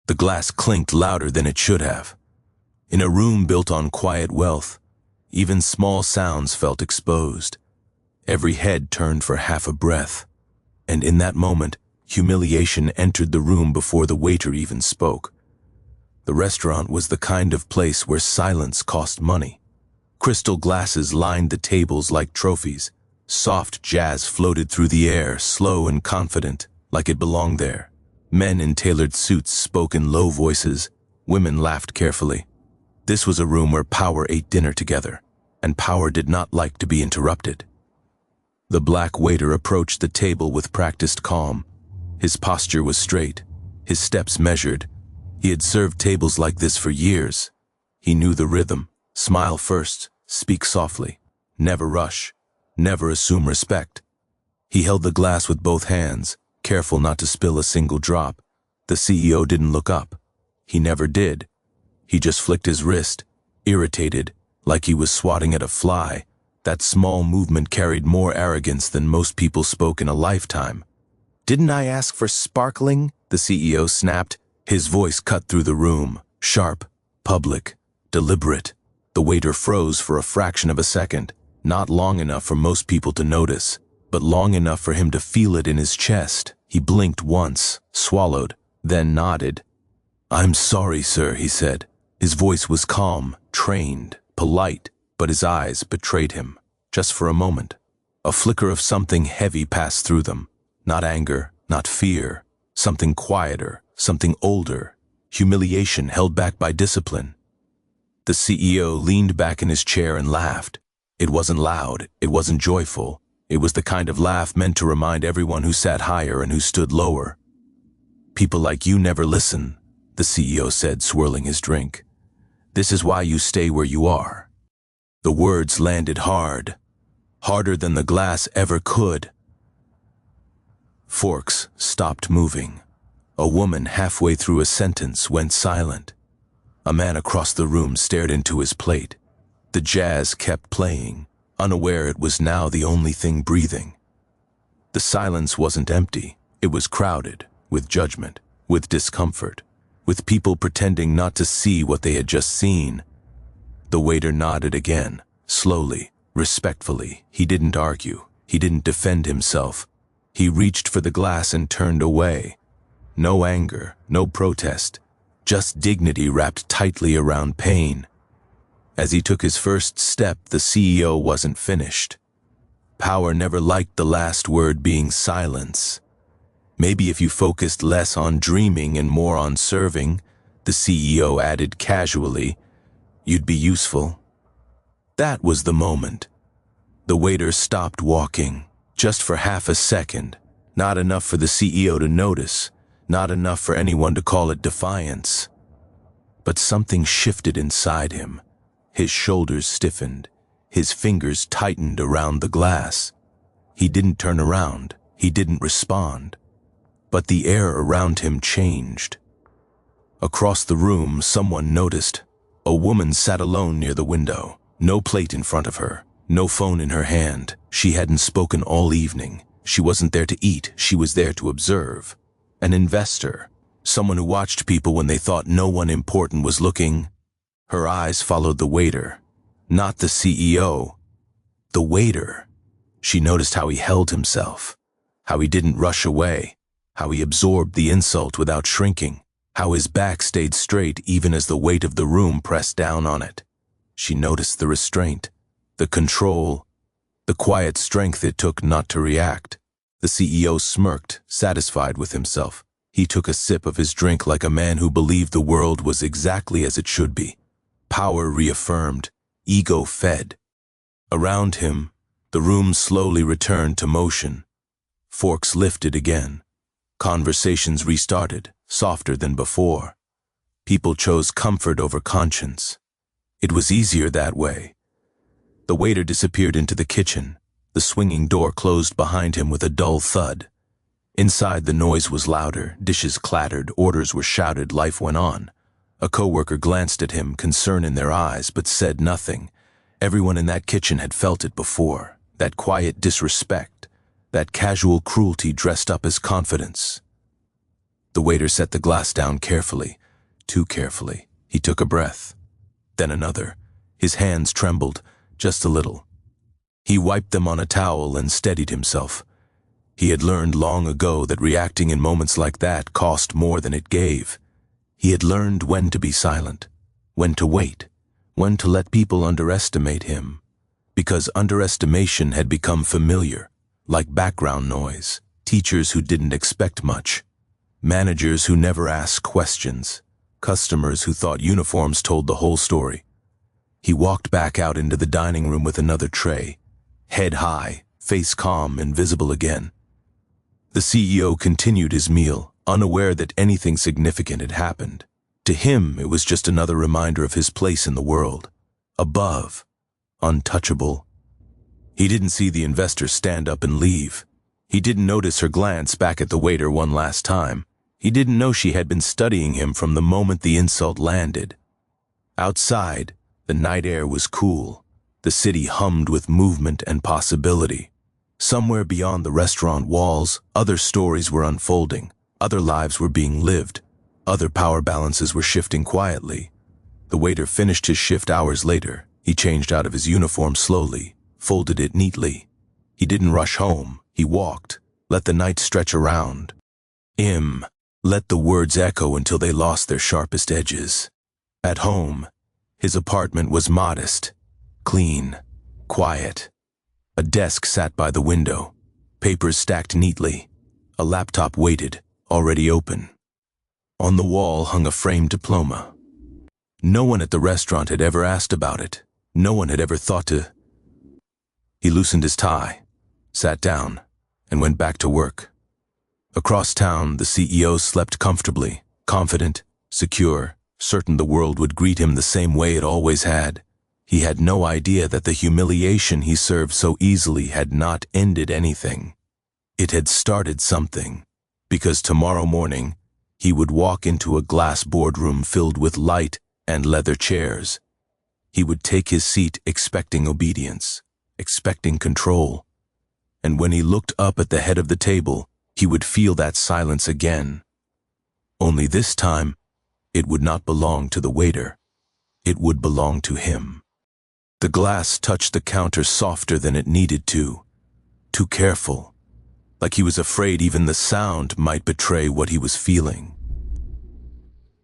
The glass clinked louder than it should have. In a room built on quiet wealth, even small sounds felt exposed. Every head turned for half a breath, and in that moment, humiliation entered the room before the waiter even spoke. The restaurant was the kind of place where silence cost money. Crystal glasses lined the tables like trophies. Soft jazz floated through the air, slow and confident, like it belonged there. Men in tailored suits spoke in low voices. Women laughed carefully. This was a room where power ate dinner together, and power did not like to be interrupted. The black waiter approached the table with practiced calm. His posture was straight, his steps measured. He had served tables like this for years. He knew the rhythm. Smile first, speak softly, never rush, never assume respect. He held the glass with both hands, careful not to spill a single drop. The CEO didn't look up. He never did. He just flicked his wrist, irritated, like he was swatting at a fly. That small movement carried more arrogance than most people spoke in a lifetime. "Didn't I ask for sparkling?" the CEO snapped. His voice cut through the room, sharp, public, deliberate. The waiter froze for a fraction of a second, not long enough for most people to notice, but long enough for him to feel it in his chest. He blinked once, swallowed, then nodded. "I'm sorry, sir," he said. His voice was calm, trained, polite, but his eyes betrayed him. Just for a moment, a flicker of something heavy passed through them. Not anger, not fear, something quieter, something older, humiliation held back by discipline. The CEO leaned back in his chair and laughed. It wasn't loud, it wasn't joyful. It was the kind of laugh meant to remind everyone who sat higher and who stood lower. "People like you never listen," the CEO said, swirling his drink. "This is why you stay where you are." The words landed hard, harder than the glass ever could. Forks stopped moving. A woman halfway through a sentence went silent. A man across the room stared into his plate. The jazz kept playing, unaware it was now the only thing breathing. The silence wasn't empty. It was crowded, with judgment, with discomfort, with people pretending not to see what they had just seen. The waiter nodded again, slowly, respectfully. He didn't argue. He didn't defend himself. He reached for the glass and turned away. No anger, no protest, just dignity wrapped tightly around pain. As he took his first step, the CEO wasn't finished. Power never liked the last word being silence. "Maybe if you focused less on dreaming and more on serving," the CEO added casually, "you'd be useful." That was the moment. The waiter stopped walking, just for half a second, not enough for the CEO to notice, not enough for anyone to call it defiance. But something shifted inside him. His shoulders stiffened, his fingers tightened around the glass. He didn't turn around, he didn't respond. But the air around him changed. Across the room, someone noticed. A woman sat alone near the window, no plate in front of her, no phone in her hand. She hadn't spoken all evening. She wasn't there to eat, she was there to observe. An investor, someone who watched people when they thought no one important was looking. Her eyes followed the waiter, not the CEO. The waiter. She noticed how he held himself, how he didn't rush away, how he absorbed the insult without shrinking, how his back stayed straight even as the weight of the room pressed down on it. She noticed the restraint, the control, the quiet strength it took not to react. The CEO smirked, satisfied with himself. He took a sip of his drink like a man who believed the world was exactly as it should be. Power reaffirmed, ego fed. Around him, the room slowly returned to motion. Forks lifted again. Conversations restarted, softer than before. People chose comfort over conscience. It was easier that way. The waiter disappeared into the kitchen. The swinging door closed behind him with a dull thud. Inside, the noise was louder, dishes clattered, orders were shouted, life went on. A coworker glanced at him, concern in their eyes, but said nothing. Everyone in that kitchen had felt it before, that quiet disrespect, that casual cruelty dressed up as confidence. The waiter set the glass down carefully, too carefully. He took a breath, then another. His hands trembled, just a little. He wiped them on a towel and steadied himself. He had learned long ago that reacting in moments like that cost more than it gave. He had learned when to be silent, when to wait, when to let people underestimate him, because underestimation had become familiar, like background noise, teachers who didn't expect much, managers who never asked questions, customers who thought uniforms told the whole story. He walked back out into the dining room with another tray, head high, face calm and visible again. The CEO continued his meal, unaware that anything significant had happened. To him, it was just another reminder of his place in the world. Above, untouchable. He didn't see the investor stand up and leave. He didn't notice her glance back at the waiter one last time. He didn't know she had been studying him from the moment the insult landed. Outside, the night air was cool. The city hummed with movement and possibility. Somewhere beyond the restaurant walls, other stories were unfolding. Other lives were being lived. Other power balances were shifting quietly. The waiter finished his shift hours later. He changed out of his uniform slowly, folded it neatly. He didn't rush home. He walked, let the night stretch around. Let the words echo until they lost their sharpest edges. At home, his apartment was modest, clean, quiet. A desk sat by the window, papers stacked neatly. A laptop waited, already open. On the wall hung a framed diploma. No one at the restaurant had ever asked about it. No one had ever thought to. He loosened his tie, sat down, and went back to work. Across town, the CEO slept comfortably, confident, secure, certain the world would greet him the same way it always had. He had no idea that the humiliation he served so easily had not ended anything. It had started something, because tomorrow morning, he would walk into a glass boardroom filled with light and leather chairs. He would take his seat expecting obedience, expecting control. And when he looked up at the head of the table, he would feel that silence again. Only this time, it would not belong to the waiter. It would belong to him. The glass touched the counter softer than it needed to. Too careful, like he was afraid even the sound might betray what he was feeling.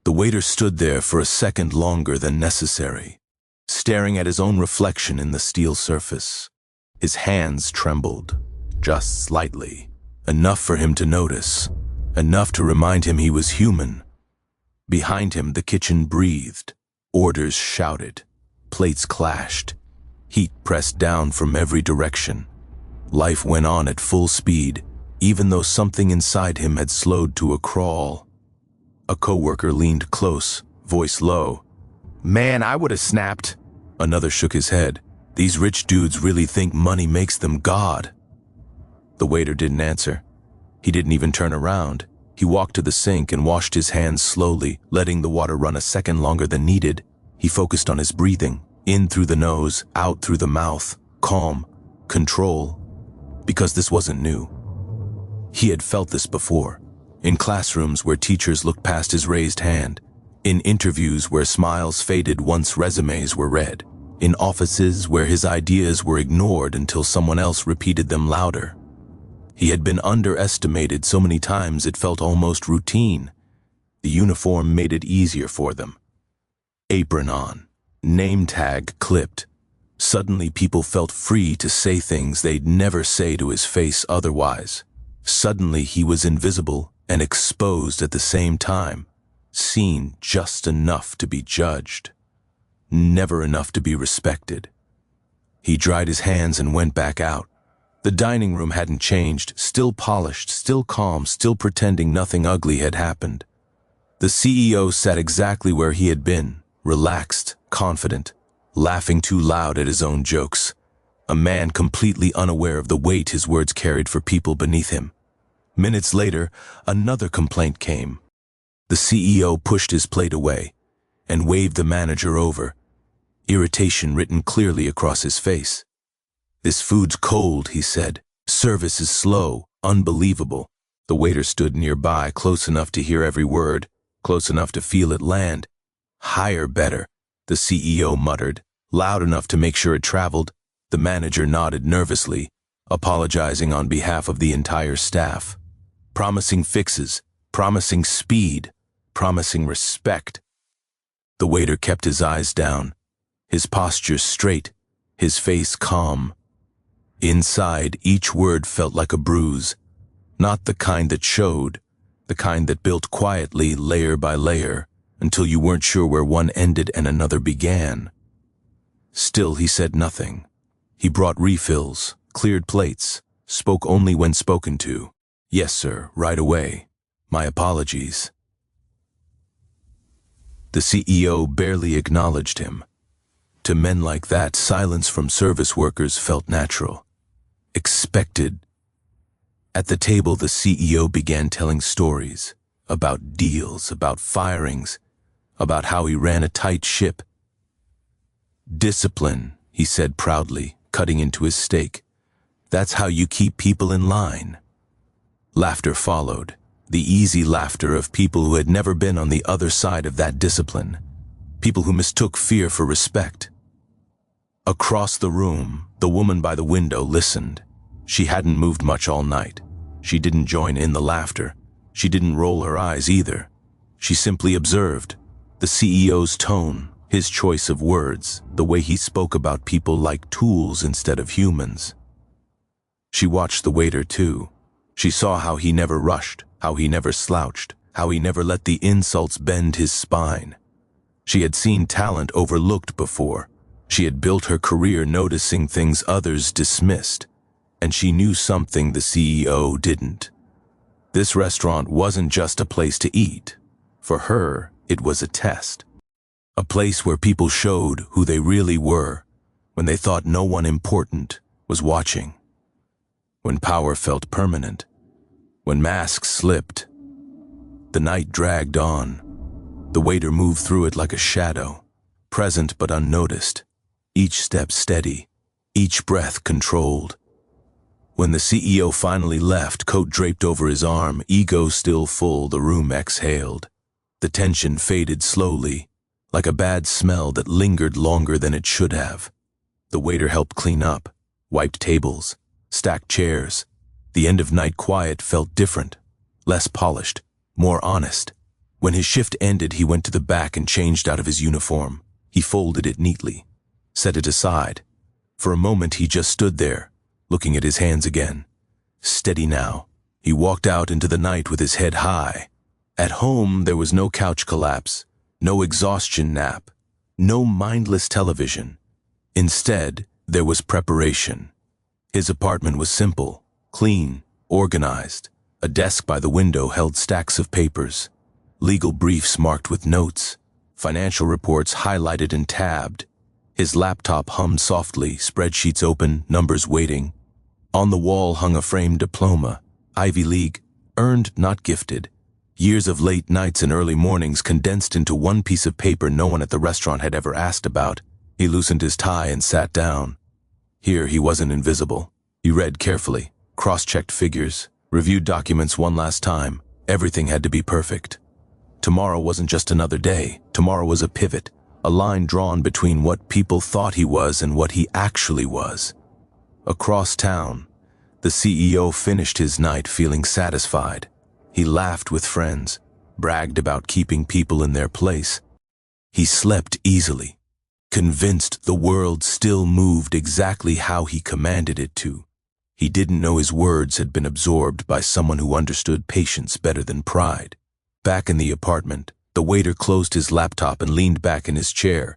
The waiter stood there for a second longer than necessary, staring at his own reflection in the steel surface. His hands trembled, just slightly. Enough for him to notice, enough to remind him he was human. Behind him, the kitchen breathed. Orders shouted. Plates clashed. Heat pressed down from every direction. Life went on at full speed, even though something inside him had slowed to a crawl. A coworker leaned close, voice low. "Man, I would have snapped." Another shook his head. "These rich dudes really think money makes them God." The waiter didn't answer. He didn't even turn around. He walked to the sink and washed his hands slowly, letting the water run a second longer than needed. He focused on his breathing, in through the nose, out through the mouth, calm, control, because this wasn't new. He had felt this before, in classrooms where teachers looked past his raised hand, in interviews where smiles faded once resumes were read, in offices where his ideas were ignored until someone else repeated them louder. He had been underestimated so many times it felt almost routine. The uniform made it easier for them. Apron on, name tag clipped. Suddenly people felt free to say things they'd never say to his face otherwise. Suddenly he was invisible and exposed at the same time, seen just enough to be judged, never enough to be respected. He dried his hands and went back out. The dining room hadn't changed, still polished, still calm, still pretending nothing ugly had happened. The CEO sat exactly where he had been, relaxed, confident, laughing too loud at his own jokes. A man completely unaware of the weight his words carried for people beneath him. Minutes later, another complaint came. The CEO pushed his plate away and waved the manager over, irritation written clearly across his face. "This food's cold," he said. "Service is slow, unbelievable." The waiter stood nearby, close enough to hear every word, close enough to feel it land. "Higher better," the CEO muttered, loud enough to make sure it traveled. The manager nodded nervously, apologizing on behalf of the entire staff. Promising fixes, promising speed, promising respect. The waiter kept his eyes down, his posture straight, his face calm. Inside, each word felt like a bruise, not the kind that showed, the kind that built quietly, layer by layer, until you weren't sure where one ended and another began. Still, he said nothing. He brought refills, cleared plates, spoke only when spoken to. "Yes, sir, right away. My apologies." The CEO barely acknowledged him. To men like that, silence from service workers felt natural, expected. At the table, the CEO began telling stories about deals, about firings, about how he ran a tight ship. "Discipline," he said proudly, cutting into his steak. "That's how you keep people in line." Laughter followed, the easy laughter of people who had never been on the other side of that discipline, people who mistook fear for respect. Across the room, the woman by the window listened. She hadn't moved much all night. She didn't join in the laughter. She didn't roll her eyes either. She simply observed the CEO's tone, his choice of words, the way he spoke about people like tools instead of humans. She watched the waiter too. She saw how he never rushed, how he never slouched, how he never let the insults bend his spine. She had seen talent overlooked before. She had built her career noticing things others dismissed, and she knew something the CEO didn't. This restaurant wasn't just a place to eat. For her, it was a test. A place where people showed who they really were, when they thought no one important was watching. When power felt permanent, when masks slipped. The night dragged on. The waiter moved through it like a shadow, present but unnoticed, each step steady, each breath controlled. When the CEO finally left, coat draped over his arm, ego still full, the room exhaled. The tension faded slowly, like a bad smell that lingered longer than it should have. The waiter helped clean up, wiped tables, stacked chairs. The end-of-night quiet felt different, less polished, more honest. When his shift ended, he went to the back and changed out of his uniform. He folded it neatly, set it aside. For a moment, he just stood there, looking at his hands again. Steady now. He walked out into the night with his head high. At home, there was no couch collapse, no exhaustion nap, no mindless television. Instead, there was preparation. His apartment was simple, clean, organized. A desk by the window held stacks of papers, legal briefs marked with notes, financial reports highlighted and tabbed. His laptop hummed softly, spreadsheets open, numbers waiting. On the wall hung a framed diploma, Ivy League, earned, not gifted. Years of late nights and early mornings condensed into one piece of paper no one at the restaurant had ever asked about. He loosened his tie and sat down. Here he wasn't invisible. He read carefully, cross-checked figures, reviewed documents one last time. Everything had to be perfect. Tomorrow wasn't just another day. Tomorrow was a pivot, a line drawn between what people thought he was and what he actually was. Across town, the CEO finished his night feeling satisfied. He laughed with friends, bragged about keeping people in their place. He slept easily, convinced the world still moved exactly how he commanded it to. He didn't know his words had been absorbed by someone who understood patience better than pride. Back in the apartment, the waiter closed his laptop and leaned back in his chair.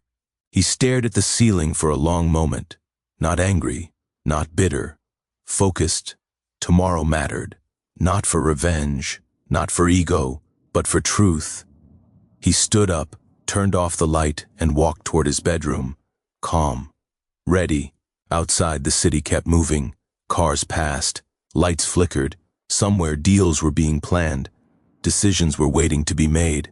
He stared at the ceiling for a long moment, not angry, not bitter, focused. Tomorrow mattered, not for revenge, not for ego, but for truth. He stood up, turned off the light, and walked toward his bedroom, calm, ready. Outside, the city kept moving. Cars passed, lights flickered. Somewhere deals were being planned. Decisions were waiting to be made.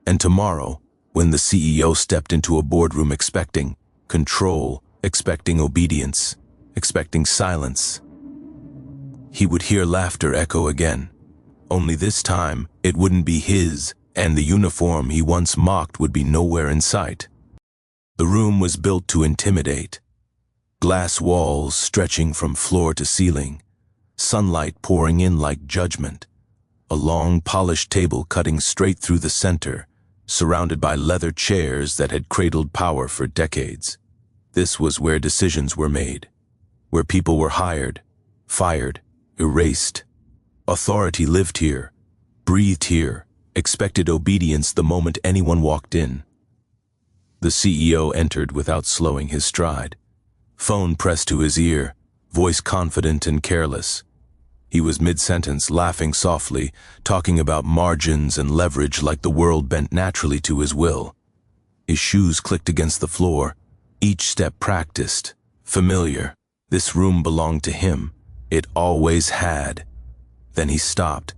And tomorrow, when the CEO stepped into a boardroom expecting control, expecting obedience, expecting silence, he would hear laughter echo again. Only this time, it wouldn't be his, and the uniform he once mocked would be nowhere in sight. The room was built to intimidate. Glass walls stretching from floor to ceiling, sunlight pouring in like judgment, a long polished table cutting straight through the center, surrounded by leather chairs that had cradled power for decades. This was where decisions were made, where people were hired, fired, erased. Authority lived here, breathed here, expected obedience the moment anyone walked in. The CEO entered without slowing his stride. Phone pressed to his ear, voice confident and careless. He was mid-sentence, laughing softly, talking about margins and leverage like the world bent naturally to his will. His shoes clicked against the floor, each step practiced, familiar. This room belonged to him. It always had. Then he stopped.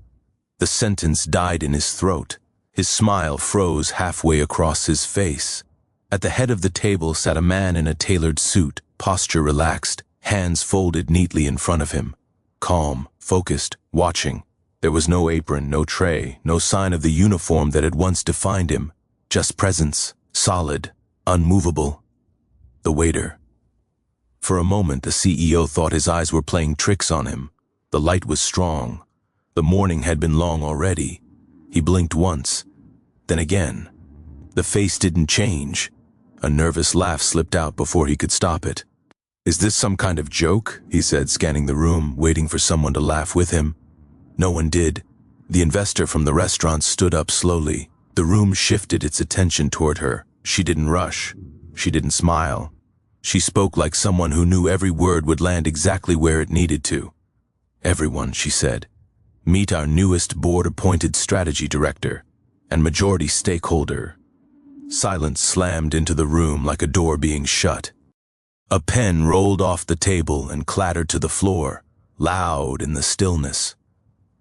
The sentence died in his throat. His smile froze halfway across his face. At the head of the table sat a man in a tailored suit, posture relaxed, hands folded neatly in front of him. Calm, focused, watching. There was no apron, no tray, no sign of the uniform that had once defined him. Just presence, solid, unmovable. The waiter. For a moment, the CEO thought his eyes were playing tricks on him. The light was strong. The morning had been long already. He blinked once, then again. The face didn't change. A nervous laugh slipped out before he could stop it. "Is this some kind of joke?" he said, scanning the room, waiting for someone to laugh with him. No one did. The investor from the restaurant stood up slowly. The room shifted its attention toward her. She didn't rush. She didn't smile. She spoke like someone who knew every word would land exactly where it needed to. "Everyone," she said, "meet our newest board-appointed strategy director and majority stakeholder." Silence slammed into the room like a door being shut. A pen rolled off the table and clattered to the floor, loud in the stillness.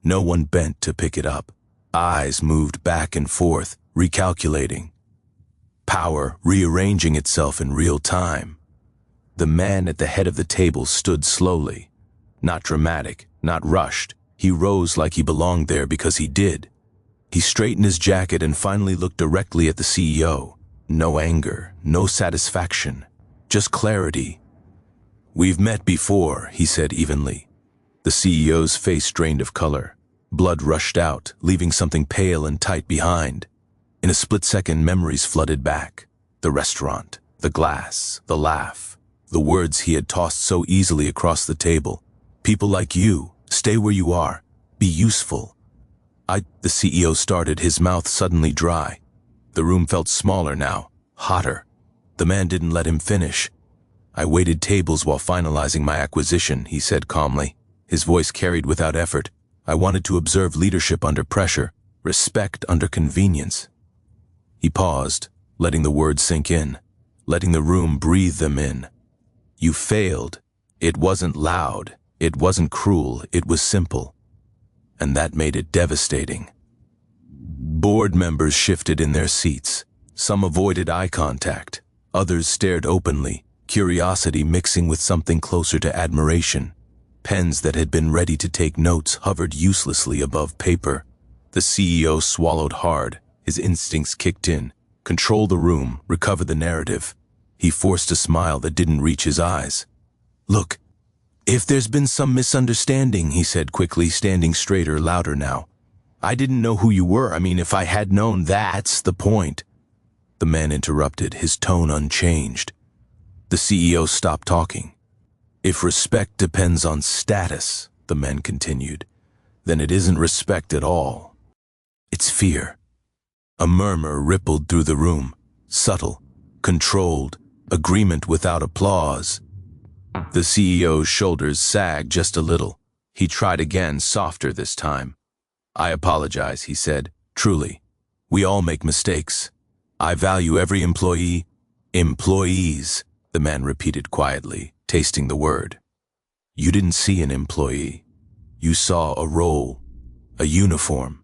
No one bent to pick it up. Eyes moved back and forth, recalculating. Power rearranging itself in real time. The man at the head of the table stood slowly. Not dramatic, not rushed. He rose like he belonged there because he did. He straightened his jacket and finally looked directly at the CEO. No anger, no satisfaction, just clarity. "We've met before," he said evenly. The CEO's face drained of color. Blood rushed out, leaving something pale and tight behind. In a split second, memories flooded back. The restaurant, the glass, the laugh, the words he had tossed so easily across the table. "People like you, stay where you are, be useful." The CEO started, his mouth suddenly dry. The room felt smaller now, hotter. The man didn't let him finish. "I waited tables while finalizing my acquisition," he said calmly. His voice carried without effort. "I wanted to observe leadership under pressure, respect under convenience." He paused, letting the words sink in, letting the room breathe them in. "You failed. It wasn't loud. It wasn't cruel. It was simple." And that made it devastating. Board members shifted in their seats. Some avoided eye contact. Others stared openly, curiosity mixing with something closer to admiration. Pens that had been ready to take notes hovered uselessly above paper. The CEO swallowed hard. His instincts kicked in. Control the room, recover the narrative. He forced a smile that didn't reach his eyes. "Look, if there's been some misunderstanding," he said quickly, standing straighter, louder now. "I didn't know who you were. I mean, if I had known, that's the point." The man interrupted, his tone unchanged. The CEO stopped talking. "If respect depends on status," the man continued, "then it isn't respect at all. It's fear." A murmur rippled through the room, subtle, controlled, agreement without applause. The CEO's shoulders sagged just a little. He tried again, softer this time. "I apologize," he said, "truly. We all make mistakes. I value every employee." "Employees," the man repeated quietly, tasting the word. "You didn't see an employee. You saw a role, a uniform,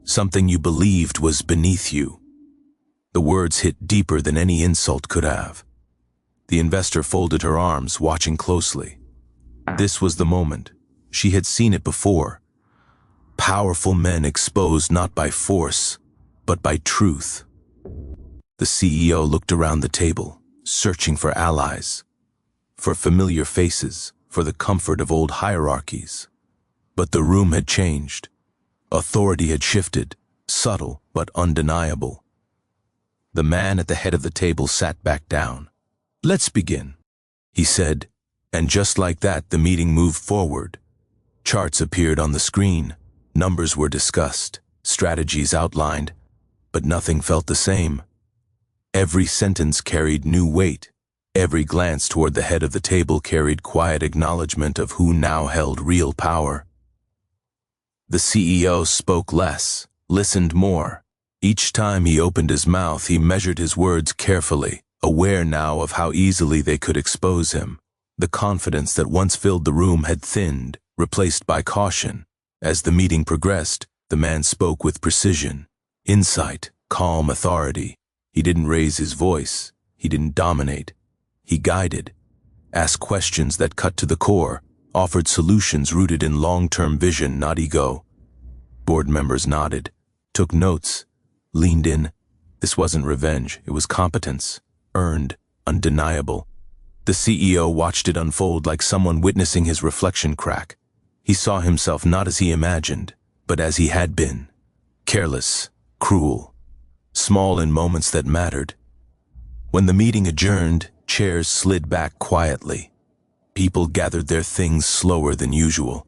something you believed was beneath you." The words hit deeper than any insult could have. The investor folded her arms, watching closely. This was the moment. She had seen it before. Powerful men exposed not by force, but by truth. The CEO looked around the table, searching for allies, for familiar faces, for the comfort of old hierarchies. But the room had changed. Authority had shifted, subtle but undeniable. The man at the head of the table sat back down. "Let's begin," he said, and just like that the meeting moved forward. Charts appeared on the screen, numbers were discussed, strategies outlined, but nothing felt the same. Every sentence carried new weight. Every glance toward the head of the table carried quiet acknowledgement of who now held real power. The CEO spoke less, listened more. Each time he opened his mouth, he measured his words carefully, aware now of how easily they could expose him. The confidence that once filled the room had thinned, replaced by caution. As the meeting progressed, the man spoke with precision, insight, calm authority. He didn't raise his voice. He didn't dominate. He guided, asked questions that cut to the core, offered solutions rooted in long-term vision, not ego. Board members nodded, took notes, leaned in. This wasn't revenge, it was competence, earned, undeniable. The CEO watched it unfold like someone witnessing his reflection crack. He saw himself not as he imagined, but as he had been. Careless, cruel, small in moments that mattered. When the meeting adjourned, chairs slid back quietly. People gathered their things slower than usual,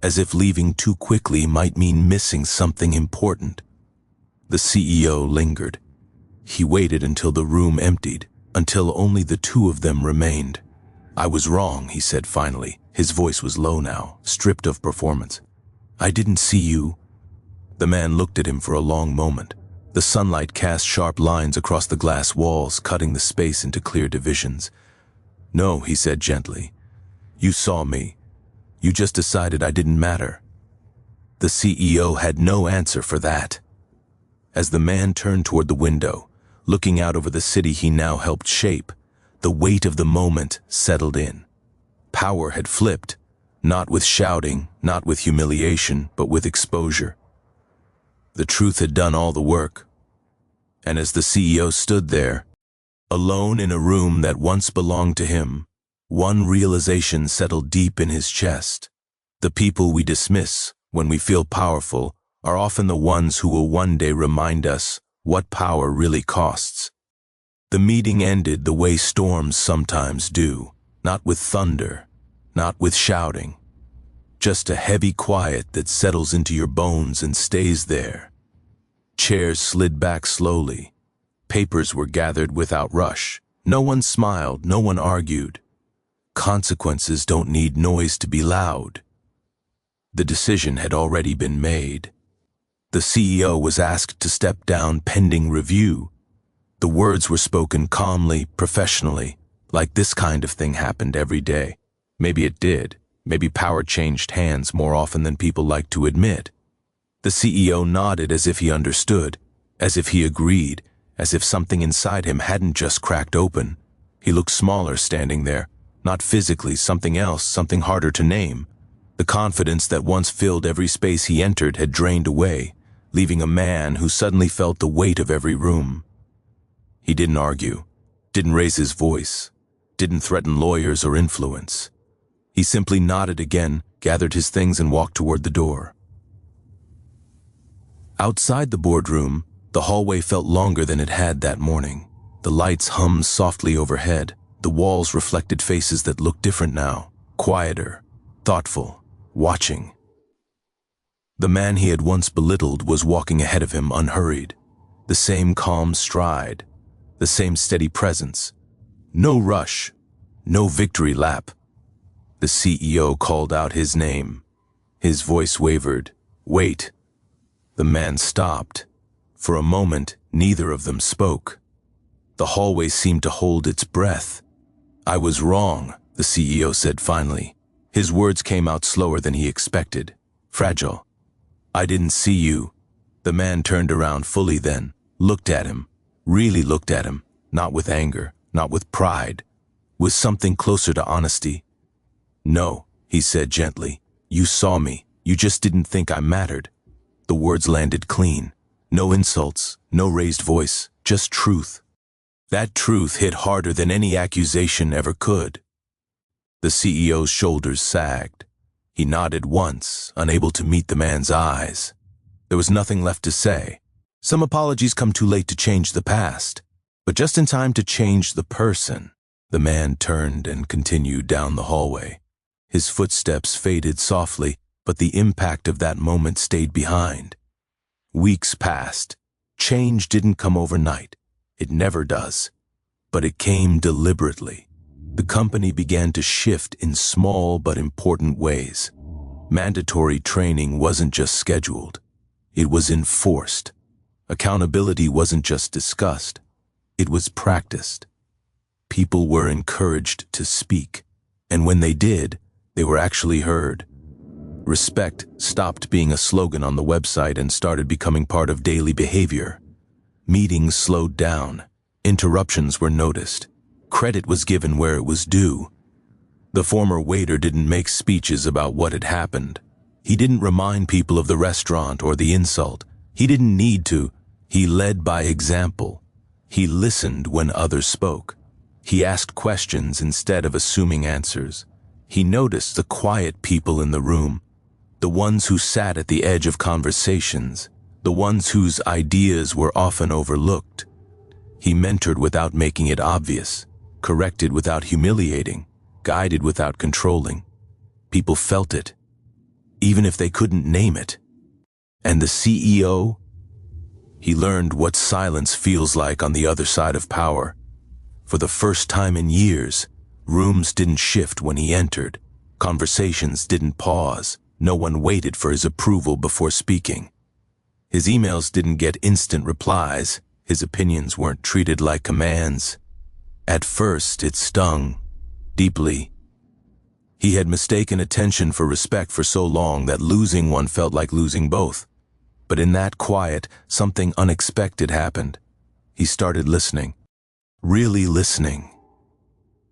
as if leaving too quickly might mean missing something important. The CEO lingered. He waited until the room emptied, until only the two of them remained. "I was wrong," he said finally. His voice was low now, stripped of performance. "I didn't see you." The man looked at him for a long moment. The sunlight cast sharp lines across the glass walls, cutting the space into clear divisions. "No," he said gently. "You saw me. You just decided I didn't matter." The CEO had no answer for that. As the man turned toward the window, looking out over the city he now helped shape, the weight of the moment settled in. Power had flipped, not with shouting, not with humiliation, but with exposure. The truth had done all the work. And as the CEO stood there, alone in a room that once belonged to him, one realization settled deep in his chest. The people we dismiss when we feel powerful are often the ones who will one day remind us what power really costs. The meeting ended the way storms sometimes do, not with thunder, not with shouting, just a heavy quiet that settles into your bones and stays there. Chairs slid back slowly. Papers were gathered without rush. No one smiled, no one argued. Consequences don't need noise to be loud. The decision had already been made. The CEO was asked to step down pending review. The words were spoken calmly, professionally, like this kind of thing happened every day. Maybe it did. Maybe power changed hands more often than people like to admit. The CEO nodded as if he understood, as if he agreed, as if something inside him hadn't just cracked open. He looked smaller standing there, not physically, something else, something harder to name. The confidence that once filled every space he entered had drained away, leaving a man who suddenly felt the weight of every room. He didn't argue, didn't raise his voice, didn't threaten lawyers or influence. He simply nodded again, gathered his things and walked toward the door. Outside the boardroom, the hallway felt longer than it had that morning. The lights hummed softly overhead. The walls reflected faces that looked different now, quieter, thoughtful, watching. The man he had once belittled was walking ahead of him unhurried. The same calm stride, the same steady presence. No rush, no victory lap. The CEO called out his name. His voice wavered. "Wait." The man stopped. For a moment, neither of them spoke. The hallway seemed to hold its breath. "I was wrong," the CEO said finally. His words came out slower than he expected. Fragile. "I didn't see you." The man turned around fully then, looked at him, really looked at him, not with anger, not with pride, with something closer to honesty. "No," he said gently. "You saw me. You just didn't think I mattered." The words landed clean. No insults, no raised voice, just truth. That truth hit harder than any accusation ever could. The CEO's shoulders sagged. He nodded once, unable to meet the man's eyes. There was nothing left to say. Some apologies come too late to change the past, but just in time to change the person. The man turned and continued down the hallway. His footsteps faded softly, but the impact of that moment stayed behind. Weeks passed. Change didn't come overnight. It never does. But it came deliberately. The company began to shift in small but important ways. Mandatory training wasn't just scheduled. It was enforced. Accountability wasn't just discussed. It was practiced. People were encouraged to speak, and when they did, they were actually heard. Respect stopped being a slogan on the website and started becoming part of daily behavior. Meetings slowed down. Interruptions were noticed. Credit was given where it was due. The former waiter didn't make speeches about what had happened. He didn't remind people of the restaurant or the insult. He didn't need to. He led by example. He listened when others spoke. He asked questions instead of assuming answers. He noticed the quiet people in the room, the ones who sat at the edge of conversations, the ones whose ideas were often overlooked. He mentored without making it obvious, corrected without humiliating, guided without controlling. People felt it, even if they couldn't name it. And the CEO? He learned what silence feels like on the other side of power. For the first time in years, rooms didn't shift when he entered. Conversations didn't pause. No one waited for his approval before speaking. His emails didn't get instant replies. His opinions weren't treated like commands. At first, it stung deeply. He had mistaken attention for respect for so long that losing one felt like losing both. But in that quiet, something unexpected happened. He started listening. Really listening.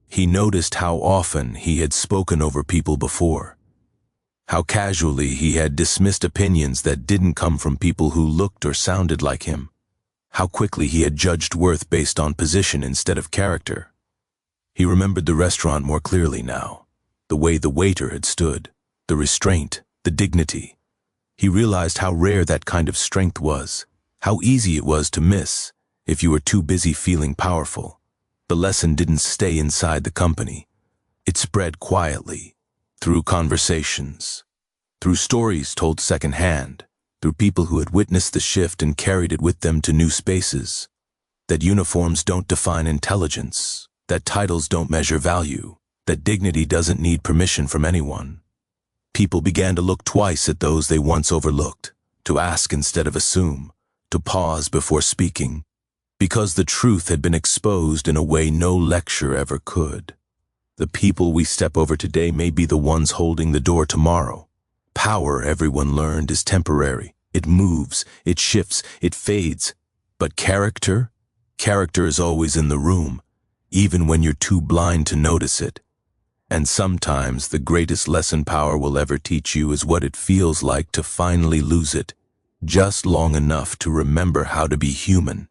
He noticed how often he had spoken over people before. How casually he had dismissed opinions that didn't come from people who looked or sounded like him. How quickly he had judged worth based on position instead of character. He remembered the restaurant more clearly now. The way the waiter had stood, the restraint, the dignity. He realized how rare that kind of strength was, how easy it was to miss if you were too busy feeling powerful. The lesson didn't stay inside the company. It spread quietly, through conversations, through stories told secondhand, through people who had witnessed the shift and carried it with them to new spaces. That uniforms don't define intelligence, that titles don't measure value, that dignity doesn't need permission from anyone. People began to look twice at those they once overlooked, to ask instead of assume, to pause before speaking, because the truth had been exposed in a way no lecture ever could. The people we step over today may be the ones holding the door tomorrow. Power, everyone learned, is temporary. It moves, it shifts, it fades. But character? Character is always in the room, even when you're too blind to notice it. And sometimes the greatest lesson power will ever teach you is what it feels like to finally lose it, just long enough to remember how to be human.